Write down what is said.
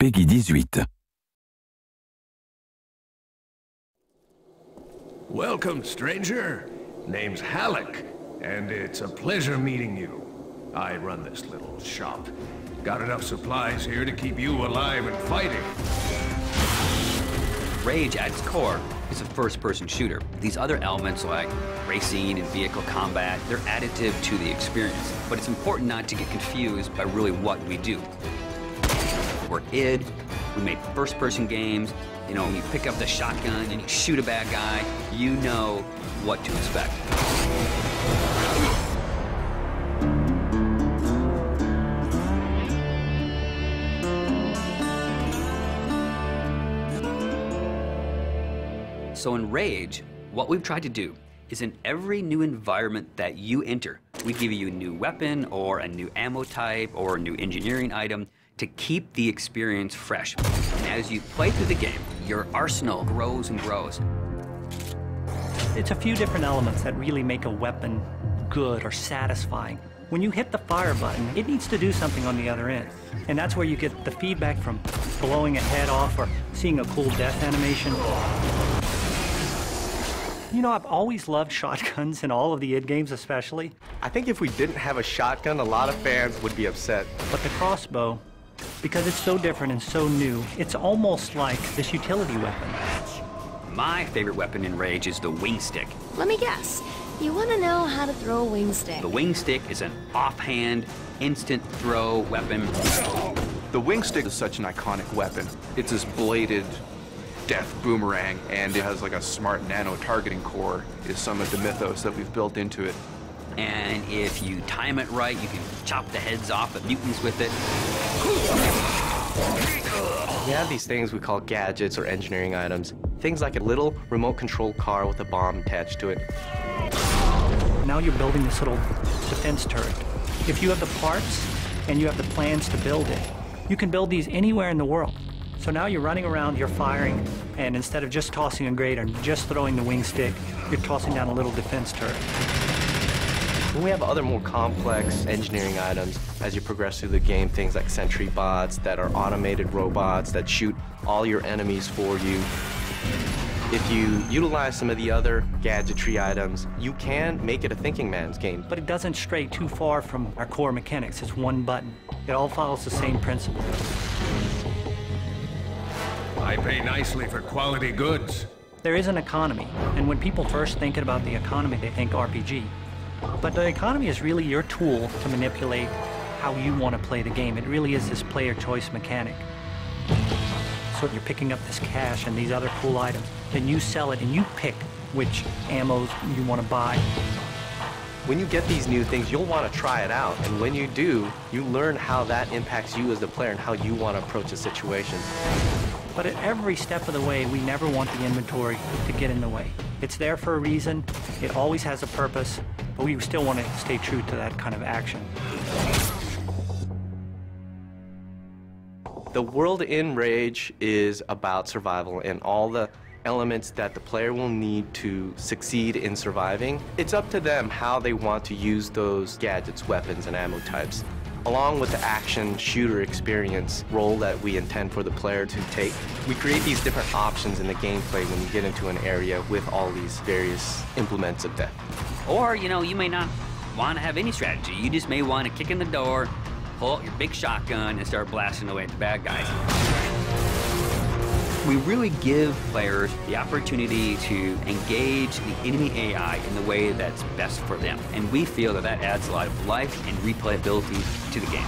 Peggy 18. Welcome, stranger. Name's Halleck, and it's a pleasure meeting you. I run this little shop. Got enough supplies here to keep you alive and fighting. Rage, at its core, is a first-person shooter. These other elements like racing and vehicle combat, they're additive to the experience. But it's important not to get confused by really what we do. We're id, we make first-person games. You know, when you pick up the shotgun and you shoot a bad guy, you know what to expect. So in Rage, what we've tried to do is in every new environment that you enter, we give you a new weapon or a new ammo type or a new engineering item to keep the experience fresh. And as you play through the game, your arsenal grows and grows. It's a few different elements that really make a weapon good or satisfying. When you hit the fire button, it needs to do something on the other end. And that's where you get the feedback from blowing a head off or seeing a cool death animation. You know, I've always loved shotguns in all of the id games especially. I think if we didn't have a shotgun, a lot of fans would be upset. But the crossbow, because it's so different and so new, it's almost like this utility weapon. My favorite weapon in Rage is the wing stick. Let me guess. You want to know how to throw a wing stick. The wing stick is an offhand, instant throw weapon. The wing stick is such an iconic weapon. It's this bladed death boomerang, and it has like a smart nano targeting core, is some of the mythos that we've built into it. And if you time it right, you can chop the heads off of mutants with it. We have these things we call gadgets or engineering items. Things like a little remote control car with a bomb attached to it. Now you're building this little defense turret. If you have the parts and you have the plans to build it, you can build these anywhere in the world. So now you're running around, you're firing, and instead of just tossing a grate or just throwing the wing stick, you're tossing down a little defense turret. We have other more complex engineering items as you progress through the game, things like sentry bots that are automated robots that shoot all your enemies for you. If you utilize some of the other gadgetry items, you can make it a thinking man's game. But it doesn't stray too far from our core mechanics. It's one button. It all follows the same principle. I pay nicely for quality goods. There is an economy, and when people first think about the economy, they think RPG. But the economy is really your tool to manipulate how you want to play the game. It really is this player choice mechanic. So you're picking up this cash and these other cool items, then you sell it and you pick which ammos you want to buy. When you get these new things, you'll want to try it out. And when you do, you learn how that impacts you as the player and how you want to approach a situation. But at every step of the way, we never want the inventory to get in the way. It's there for a reason. It always has a purpose, but we still want to stay true to that kind of action. The world in Rage is about survival and all the elements that the player will need to succeed in surviving. It's up to them how they want to use those gadgets, weapons, and ammo types. Along with the action shooter experience role that we intend for the player to take, we create these different options in the gameplay when you get into an area with all these various implements of death. Or, you know, you may not want to have any strategy. You just may want to kick in the door, pull out your big shotgun, and start blasting away at the bad guys. We really give players the opportunity to engage the enemy AI in the way that's best for them. And we feel that that adds a lot of life and replayability to the game.